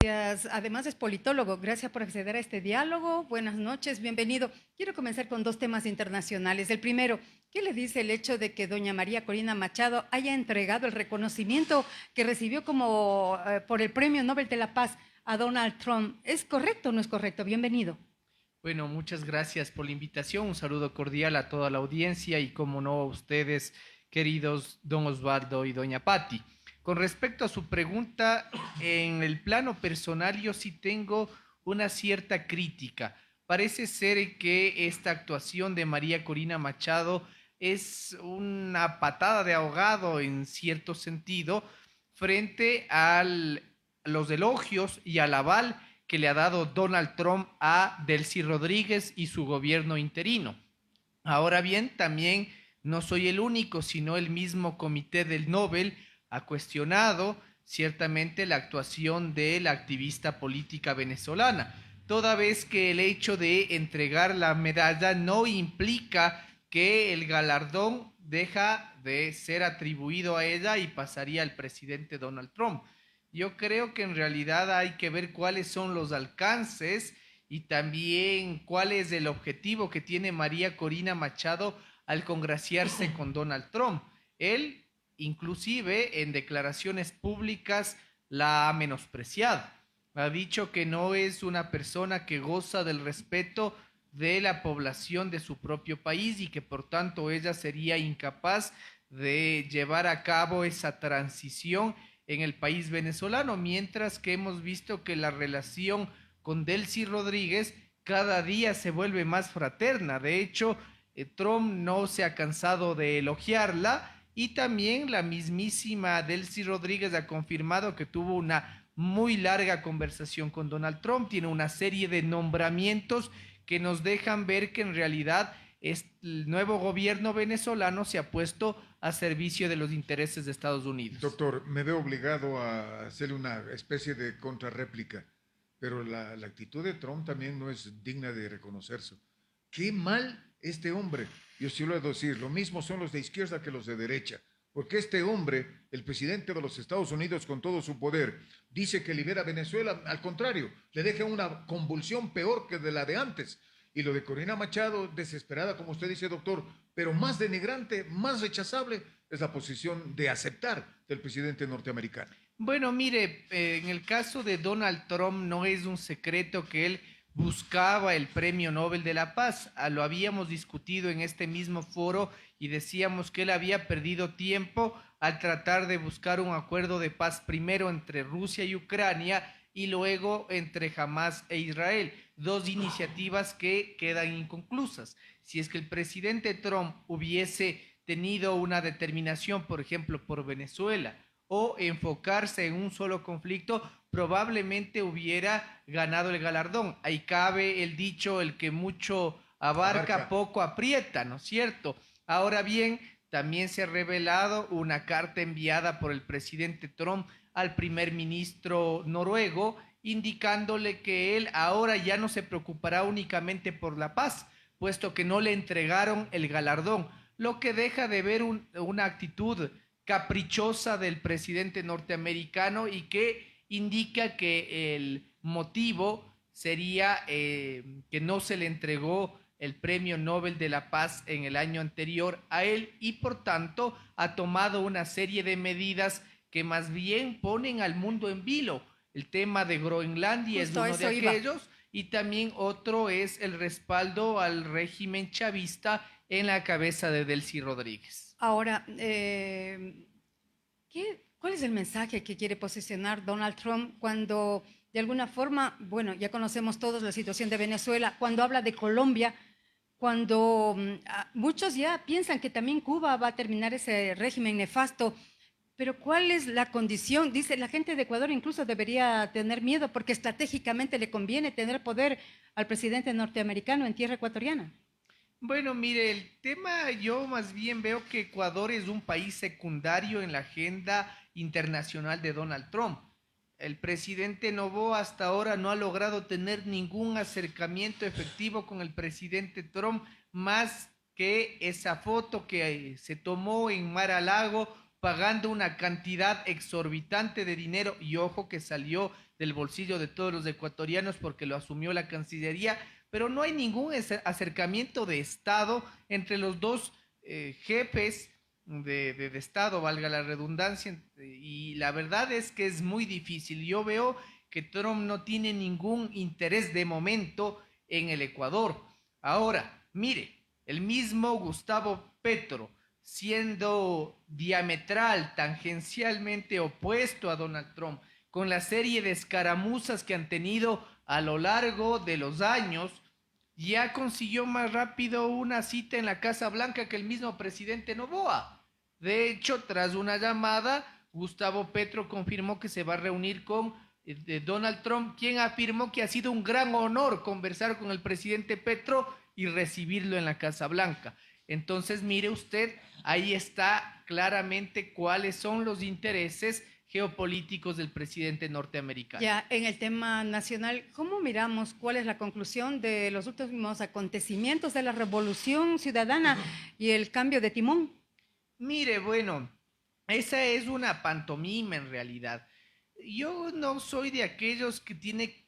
Además es politólogo. Gracias por acceder a este diálogo. Buenas noches, bienvenido. Quiero comenzar con dos temas internacionales. El primero, ¿qué le dice el hecho de que doña María Corina Machado haya entregado el reconocimiento que recibió como por el Premio Nobel de la Paz a Donald Trump? ¿Es correcto o no es correcto? Bienvenido. Bueno, muchas gracias por la invitación. Un saludo cordial a toda la audiencia y, como no, a ustedes, queridos don Osvaldo y doña Patti. Con respecto a su pregunta, en el plano personal yo sí tengo una cierta crítica. Parece ser que esta actuación de María Corina Machado es una patada de ahogado en cierto sentido frente a los elogios y al aval que le ha dado Donald Trump a Delcy Rodríguez y su gobierno interino. Ahora bien, también no soy el único, sino el mismo Comité del Nobel ha cuestionado ciertamente la actuación de la activista política venezolana, toda vez que el hecho de entregar la medalla no implica que el galardón deja de ser atribuido a ella y pasaría al presidente Donald Trump. Yo creo que en realidad hay que ver cuáles son los alcances y también cuál es el objetivo que tiene María Corina Machado al congraciarse con Donald Trump. Él, inclusive, en declaraciones públicas la ha menospreciado. Ha dicho que no es una persona que goza del respeto de la población de su propio país y que por tanto ella sería incapaz de llevar a cabo esa transición en el país venezolano, mientras que hemos visto que la relación con Delcy Rodríguez cada día se vuelve más fraterna. De hecho, Trump no se ha cansado de elogiarla y también la mismísima Delcy Rodríguez ha confirmado que tuvo una muy larga conversación con Donald Trump, tiene una serie de nombramientos que nos dejan ver que en realidad el nuevo gobierno venezolano se ha puesto a servicio de los intereses de Estados Unidos. Doctor, me veo obligado a hacerle una especie de contrarréplica, pero la actitud de Trump también no es digna de reconocerse. Qué mal este hombre. Yo sí lo he de decir, lo mismo son los de izquierda que los de derecha, porque este hombre, el presidente de los Estados Unidos con todo su poder, dice que libera a Venezuela, al contrario, le deja una convulsión peor que de la de antes. Y lo de Corina Machado, desesperada, como usted dice, doctor, pero más denigrante, más rechazable, es la posición de aceptar del presidente norteamericano. Bueno, mire, en el caso de Donald Trump no es un secreto que él buscaba el Premio Nobel de la Paz. Lo habíamos discutido en este mismo foro y decíamos que él había perdido tiempo al tratar de buscar un acuerdo de paz primero entre Rusia y Ucrania y luego entre Hamas e Israel, dos iniciativas que quedan inconclusas. Si es que el presidente Trump hubiese tenido una determinación, por ejemplo, por Venezuela, o enfocarse en un solo conflicto, probablemente hubiera ganado el galardón. Ahí cabe el dicho, el que mucho abarca, poco aprieta, ¿no es cierto? Ahora bien, también se ha revelado una carta enviada por el presidente Trump al primer ministro noruego, indicándole que él ahora ya no se preocupará únicamente por la paz, puesto que no le entregaron el galardón, lo que deja de ver una actitud caprichosa del presidente norteamericano y que indica que el motivo sería que no se le entregó el Premio Nobel de la Paz en el año anterior a él y por tanto ha tomado una serie de medidas que más bien ponen al mundo en vilo. El tema de Groenlandia es uno de aquellos y también otro es el respaldo al régimen chavista en la cabeza de Delcy Rodríguez. Ahora, ¿cuál es el mensaje que quiere posicionar Donald Trump cuando de alguna forma, bueno, ya conocemos todos la situación de Venezuela, cuando habla de Colombia, cuando muchos ya piensan que también Cuba va a terminar ese régimen nefasto? Pero ¿cuál es la condición? Dice, la gente de Ecuador incluso debería tener miedo porque estratégicamente le conviene tener poder al presidente norteamericano en tierra ecuatoriana. Bueno, mire, el tema yo más bien veo que Ecuador es un país secundario en la agenda internacional de Donald Trump. El presidente Noboa hasta ahora no ha logrado tener ningún acercamiento efectivo con el presidente Trump, más que esa foto que se tomó en Mar-a-Lago pagando una cantidad exorbitante de dinero y ojo que salió del bolsillo de todos los ecuatorianos porque lo asumió la Cancillería, pero no hay ningún acercamiento de Estado entre los dos jefes de Estado, valga la redundancia, y la verdad es que es muy difícil. Yo veo que Trump no tiene ningún interés de momento en el Ecuador. Ahora, mire, el mismo Gustavo Petro, siendo diametral, tangencialmente opuesto a Donald Trump, con la serie de escaramuzas que han tenido a lo largo de los años, ya consiguió más rápido una cita en la Casa Blanca que el mismo presidente Noboa. De hecho, tras una llamada, Gustavo Petro confirmó que se va a reunir con Donald Trump, quien afirmó que ha sido un gran honor conversar con el presidente Petro y recibirlo en la Casa Blanca. Entonces, mire usted, ahí está claramente cuáles son los intereses geopolíticos del presidente norteamericano. Ya, en el tema nacional, ¿cómo miramos cuál es la conclusión de los últimos acontecimientos de la Revolución Ciudadana y el cambio de timón? Mire, bueno, esa es una pantomima en realidad. Yo no soy de aquellos que tiene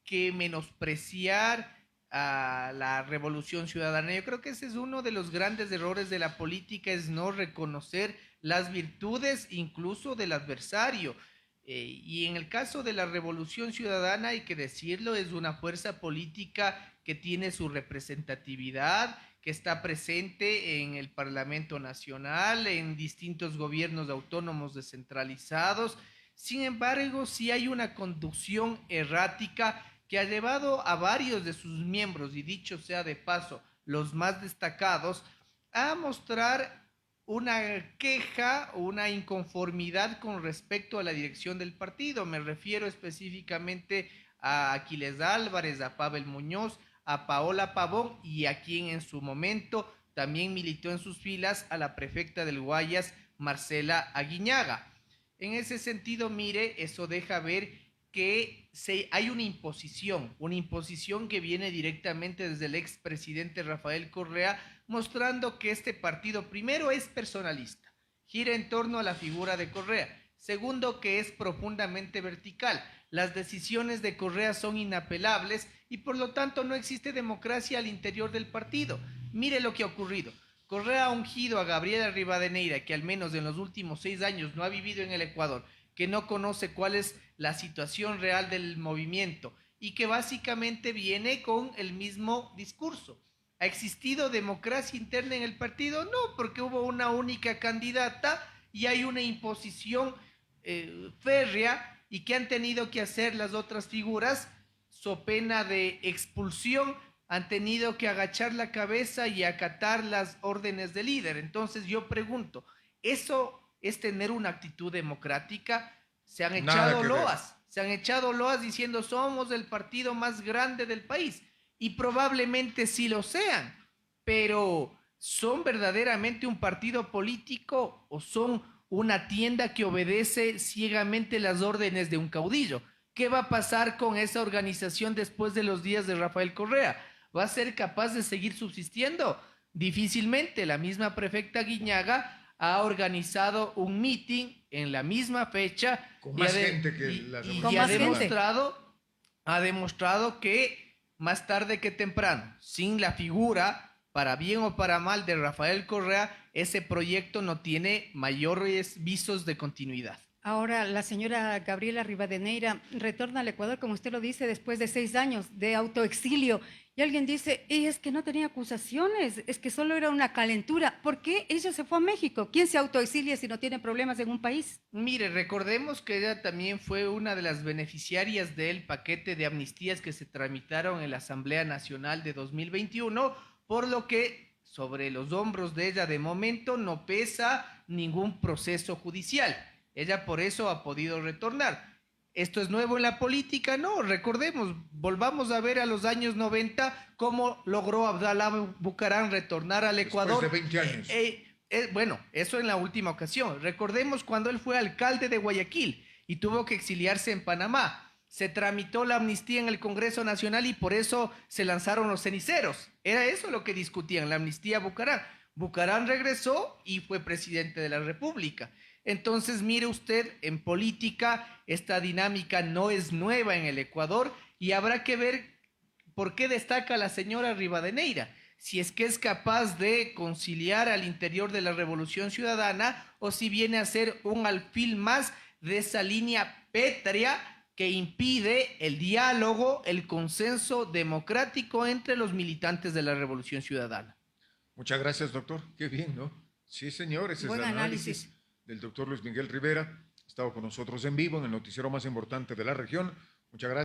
que menospreciar a la Revolución Ciudadana. Yo creo que ese es uno de los grandes errores de la política, es no reconocer las virtudes incluso del adversario. Y en el caso de la Revolución Ciudadana, hay que decirlo, es una fuerza política que tiene su representatividad, que está presente en el Parlamento Nacional, en distintos gobiernos autónomos descentralizados. Sin embargo, sí hay una conducción errática que ha llevado a varios de sus miembros, y dicho sea de paso, los más destacados, a mostrar una queja o una inconformidad con respecto a la dirección del partido. Me refiero específicamente a Aquiles Álvarez, a Pavel Muñoz, a Paola Pavón y a quien en su momento también militó en sus filas, a la prefecta del Guayas, Marcela Aguiñaga. En ese sentido, mire, eso deja ver que hay una imposición que viene directamente desde el expresidente Rafael Correa, mostrando que este partido, primero, es personalista, gira en torno a la figura de Correa. Segundo, que es profundamente vertical. Las decisiones de Correa son inapelables y por lo tanto no existe democracia al interior del partido. Mire lo que ha ocurrido. Correa ha ungido a Gabriela Rivadeneira, que al menos en los últimos 6 años no ha vivido en el Ecuador, que no conoce cuál es la situación real del movimiento y que básicamente viene con el mismo discurso. ¿Ha existido democracia interna en el partido? No, porque hubo una única candidata y hay una imposición férrea, y que han tenido que hacer las otras figuras, so pena de expulsión, han tenido que agachar la cabeza y acatar las órdenes del líder. Entonces yo pregunto, ¿eso es tener una actitud democrática? Se han echado loas diciendo somos el partido más grande del país, y probablemente sí lo sean, pero ¿son verdaderamente un partido político o son una tienda que obedece ciegamente las órdenes de un caudillo? ¿Qué va a pasar con esa organización después de los días de Rafael Correa? ¿Va a ser capaz de seguir subsistiendo? Difícilmente. La misma prefecta Guiñaga ha organizado un meeting en la misma fecha con más gente que la ha demostrado que más tarde que temprano, sin la figura, para bien o para mal, de Rafael Correa, ese proyecto no tiene mayores visos de continuidad. Ahora, la señora Gabriela Rivadeneira retorna al Ecuador, como usted lo dice, después de 6 años de autoexilio. Y alguien dice, y es que no tenía acusaciones, es que solo era una calentura. ¿Por qué ella se fue a México? ¿Quién se autoexilia si no tiene problemas en un país? Mire, recordemos que ella también fue una de las beneficiarias del paquete de amnistías que se tramitaron en la Asamblea Nacional de 2021, por lo que sobre los hombros de ella de momento no pesa ningún proceso judicial. Ella por eso ha podido retornar. ¿Esto es nuevo en la política? No, recordemos, volvamos a ver a los años 90 cómo logró Abdalá Bucaram retornar al Ecuador. Después de 20 años. Bueno, eso en la última ocasión. Recordemos cuando él fue alcalde de Guayaquil y tuvo que exiliarse en Panamá. Se tramitó la amnistía en el Congreso Nacional y por eso se lanzaron los ceniceros. Era eso lo que discutían, la amnistía a Bucaram. Bucaram regresó y fue presidente de la República. Entonces, mire usted, en política esta dinámica no es nueva en el Ecuador y habrá que ver por qué destaca la señora Rivadeneira, si es que es capaz de conciliar al interior de la Revolución Ciudadana o si viene a ser un alfil más de esa línea pétrea que impide el diálogo, el consenso democrático entre los militantes de la Revolución Ciudadana. Muchas gracias, doctor. Qué bien, ¿no? Sí, señor, ese Buen es el análisis. del doctor Luis Miguel Rivera. Ha estado con nosotros en vivo en el noticiero más importante de la región. Muchas gracias.